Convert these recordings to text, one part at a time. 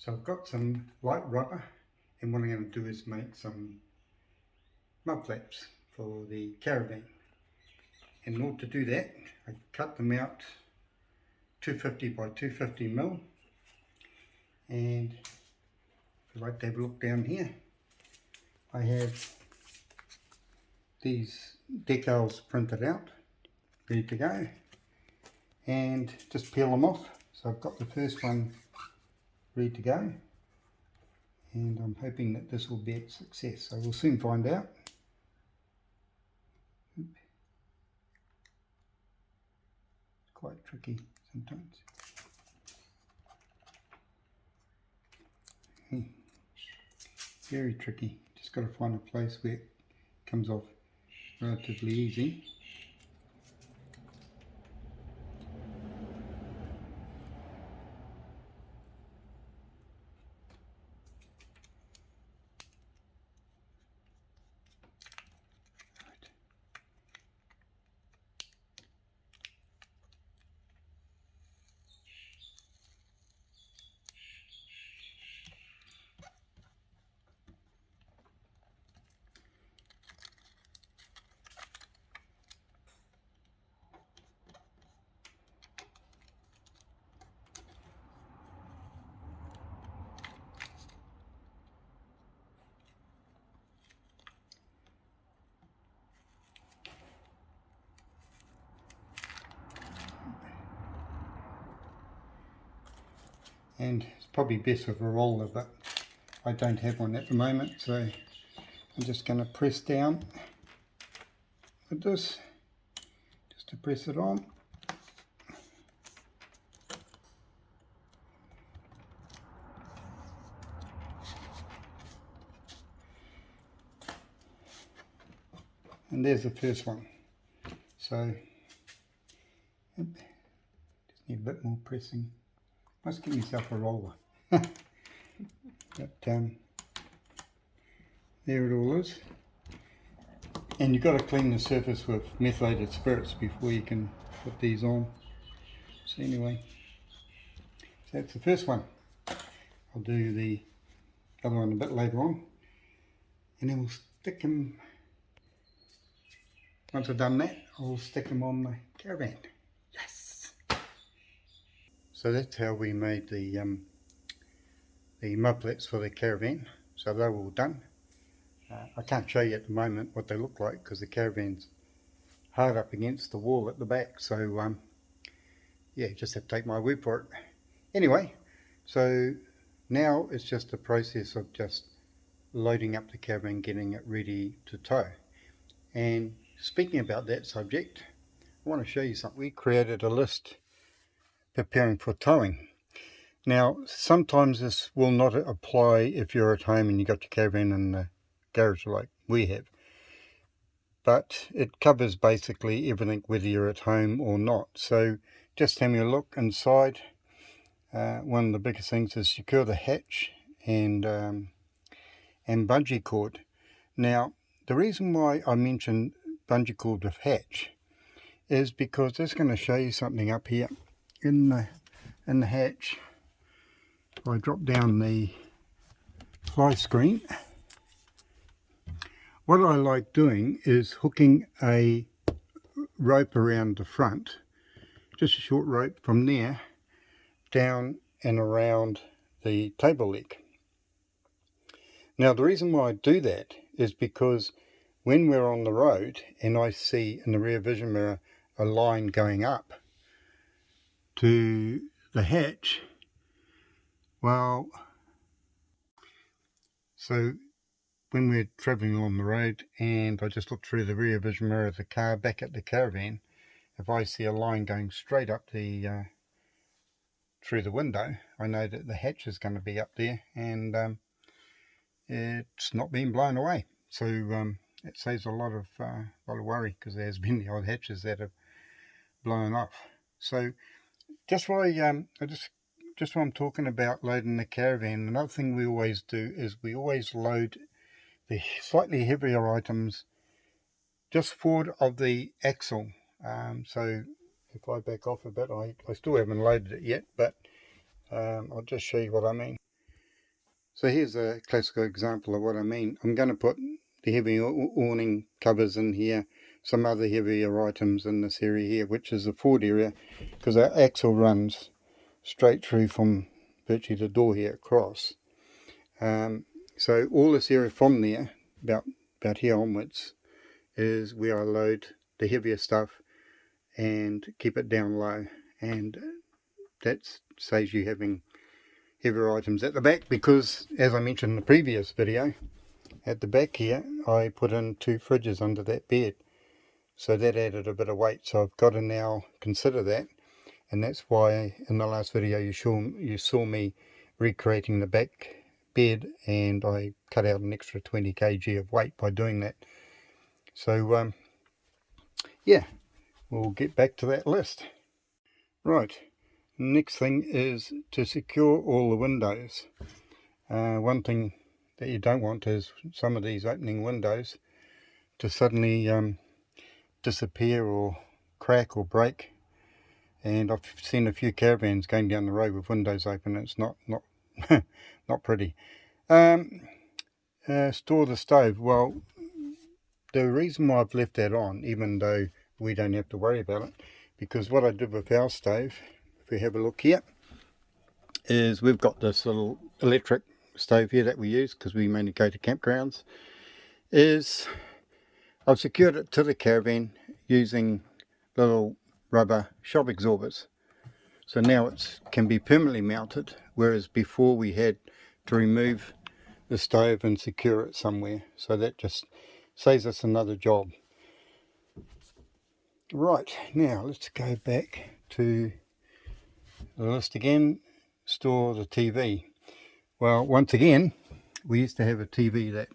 So I've got some light rubber, and what I'm going to do is make some mud flaps for the Caravan. And in order to do that, I cut them out 250 by 250 mil, and if you'd like to have a look down here, I have these decals printed out, ready to go, and just peel them off. So I've got the first one ready to go, and I'm hoping that this will be a success, so we'll soon find out. It's quite tricky sometimes. Very tricky, just got to find a place where it comes off relatively easy. And it's probably best with a roller, but I don't have one at the moment, so I'm just going to press down with this just to press it on. And there's the first one. So just need a bit more pressing. Must give myself a roller. But there it all is. And you've got to clean the surface with methylated spirits before you can put these on. So anyway, so that's the first one. I'll do the other one a bit later on, and then we'll stick them. Once I've done that, I'll stick them on the Caravan. Yes! So that's how we made the mud flaps for the Caravan. So they're all done. I can't show you at the moment what they look like because the Caravan's hard up against the wall at the back. So yeah, just have to take my word for it. Anyway, so now it's just a process of just loading up the Caravan, getting it ready to tow. And speaking about that subject, I want to show you something. We created a list preparing for towing. Now, sometimes this will not apply if you're at home and you've got your Caravan in the garage like we have. But it covers basically everything whether you're at home or not. So just having a look inside, one of the biggest things is secure the hatch and bungee cord. Now, the reason why I mentioned bungee cord with hatch is because it's going to show you something up here in the hatch. If I drop down the fly screen, what I like doing is hooking a rope around the front, just a short rope from there down and around the table leg. Now the reason why I do that is because when we're on the road and I see in the rear vision mirror a line going up to the hatch, well, so when we're travelling along the road and I just look through the rear vision mirror of the car back at the Caravan, if I see a line going straight up the through the window, I know that the hatch is going to be up there and it's not being blown away. So it saves a lot of worry, because there's been the odd hatches that have blown off. So just while just while I'm talking about loading the Caravan, another thing we always do is we always load the slightly heavier items just forward of the axle. So if I back off a bit, I still haven't loaded it yet, but I'll just show you what I mean. So here's a classical example of what I mean. I'm going to put the heavy awning covers in here, some other heavier items in this area here, which is the forward area, because our axle runs straight through from virtually the door here across. So all this area from there, about here onwards, is where I load the heavier stuff and keep it down low, and that saves you having heavier items at the back, because as I mentioned in the previous video, at the back here I put in 2 fridges under that bed, so that added a bit of weight. So I've got to now consider that, and that's why in the last video you saw me recreating the back bed, and I cut out an extra 20 kg of weight by doing that. So yeah, we'll get back to that list. Right, next thing is to secure all the windows. One thing that you don't want is some of these opening windows to suddenly disappear or crack or break. And I've seen a few caravans going down the road with windows open. It's not not pretty. Store the stove. Well, the reason why I've left that on, even though we don't have to worry about it, because what I did with our stove, if we have a look here, is we've got this little electric stove here that we use because we mainly go to campgrounds, is I've secured it to the caravan using little rubber shock absorbers. So now it can be permanently mounted, whereas before we had to remove the stove and secure it somewhere. So that just saves us another job. Right, now let's go back to the list again. Store the TV. Well, once again, we used to have a TV that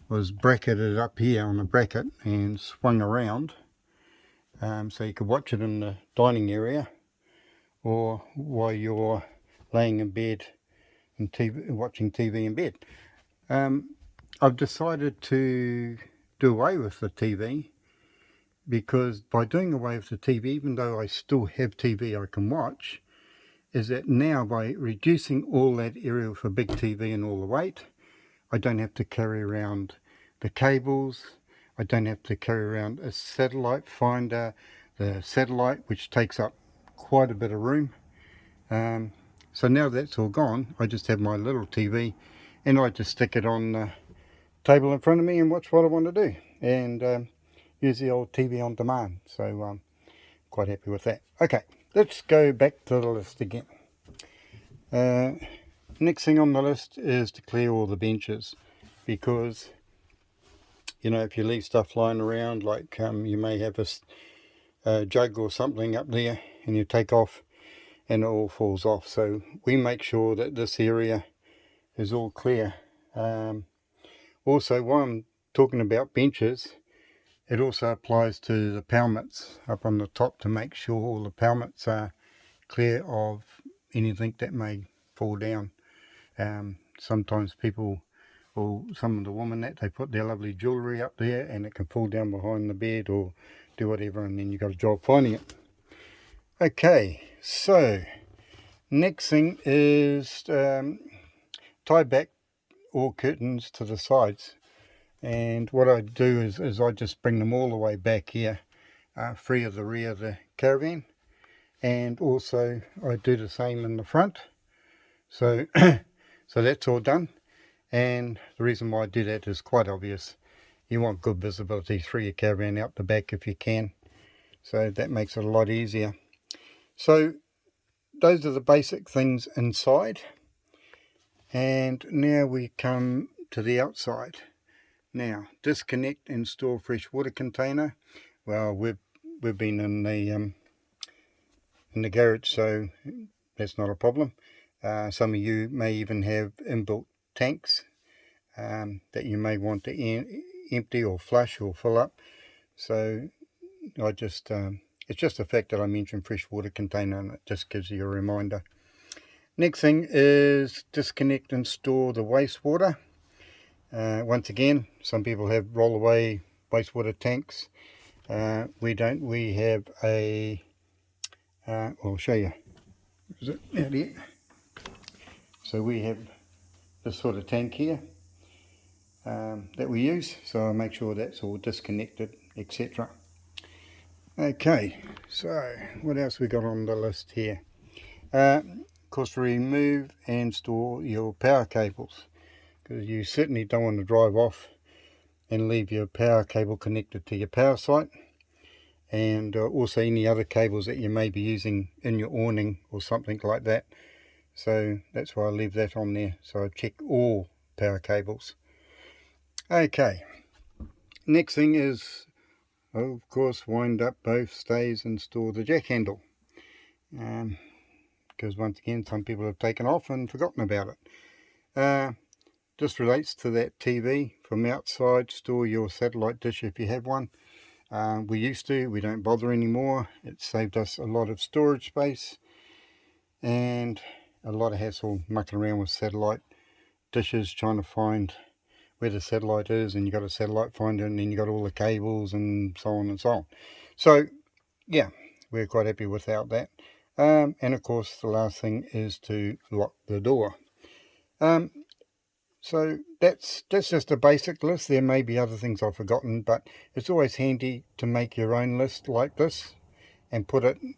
was bracketed up here on a bracket and swung around, so you could watch it in the dining area or while you're laying in bed and watching TV in bed. I've decided to do away with the TV, because by doing away with the TV, even though I still have TV I can watch, is that now by reducing all that area with a big TV and all the weight, I don't have to carry around the cables, I don't have to carry around a satellite finder, the satellite, which takes up quite a bit of room. So now that's all gone, I just have my little TV and I just stick it on the table in front of me and watch what I want to do, and use the old TV on demand. So I'm quite happy with that. Okay, let's go back to the list again. Next thing on the list is to clear all the benches, because you know, if you leave stuff lying around, like you may have a jug or something up there and you take off and it all falls off. So we make sure that this area is all clear. Also, while I'm talking about benches, it also applies to the pelmets up on the top, to make sure all the pelmets are clear of anything that may fall down. Sometimes people, or some of the women, that they put their lovely jewellery up there and it can fall down behind the bed or do whatever, and then you've got a job finding it. Okay, so next thing is tie back all curtains to the sides. And what I do is I just bring them all the way back here, free of the rear of the caravan, and also I do the same in the front. So so that's all done, and the reason why I do that is quite obvious. You want good visibility through your caravan out the back if you can, so that makes it a lot easier. So those are the basic things inside, and now we come to the outside. Now, disconnect and store fresh water container. Well, we've been in the garage, so that's not a problem. Some of you may even have inbuilt tanks that you may want to empty or flush or fill up. So I just it's just the fact that I mentioned fresh water container, and it just gives you a reminder. Next thing is disconnect and store the wastewater. Once again, some people have roll away wastewater tanks. We don't. We have a I'll show you. Is it out here? So we have this sort of tank here that we use, so I'll make sure that's all disconnected, etc. Okay, so what else we got on the list here? Of course, remove and store your power cables, because you certainly don't want to drive off and leave your power cable connected to your power site, and also any other cables that you may be using in your awning or something like that. So that's why I leave that on there, so I check all power cables. Okay, next thing is, of course, wind up both stays and store the jack handle, because once again some people have taken off and forgotten about it. This relates to that TV. From outside, store your satellite dish if you have one. We used to, we don't bother anymore. It saved us a lot of storage space and a lot of hassle mucking around with satellite dishes, trying to find where the satellite is, and you got a satellite finder, and then you got all the cables and so on and so on. So yeah, we're quite happy without that. And of course the last thing is to lock the door. So that's just a basic list. There may be other things I've forgotten, but it's always handy to make your own list like this and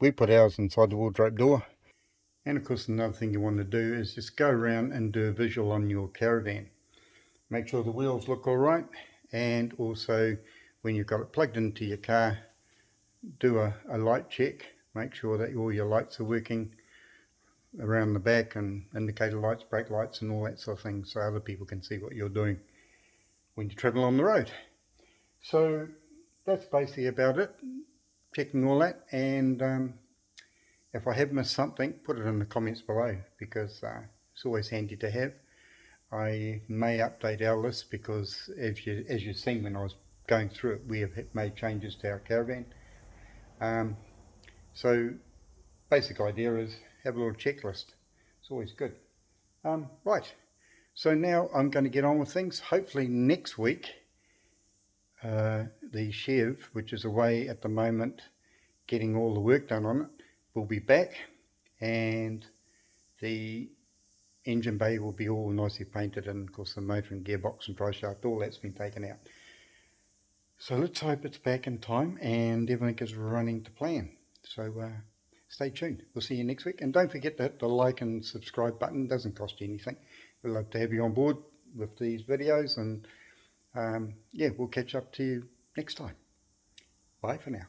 we put ours inside the wardrobe door. And of course another thing you want to do is just go around and do a visual on your caravan. Make sure the wheels look alright, and also when you've got it plugged into your car, do a light check. Make sure that all your lights are working around the back, and indicator lights, brake lights and all that sort of thing, so other people can see what you're doing when you travel on the road. So that's basically about it, checking all that. And if I have missed something, put it in the comments below, because it's always handy to have. I may update our list, because as you've seen when I was going through it, we have made changes to our caravan. So basic idea is have a little checklist. It's always good. Right, so now I'm going to get on with things. Hopefully next week the Chev, which is away at the moment getting all the work done on it, will be back, and the engine bay will be all nicely painted, and of course the motor and gearbox and drive shaft, all that's been taken out. So let's hope it's back in time and everything is running to plan. So stay tuned. We'll see you next week, and don't forget to hit the like and subscribe button. It doesn't cost you anything. We'd love to have you on board with these videos, and yeah, we'll catch up to you next time. Bye for now.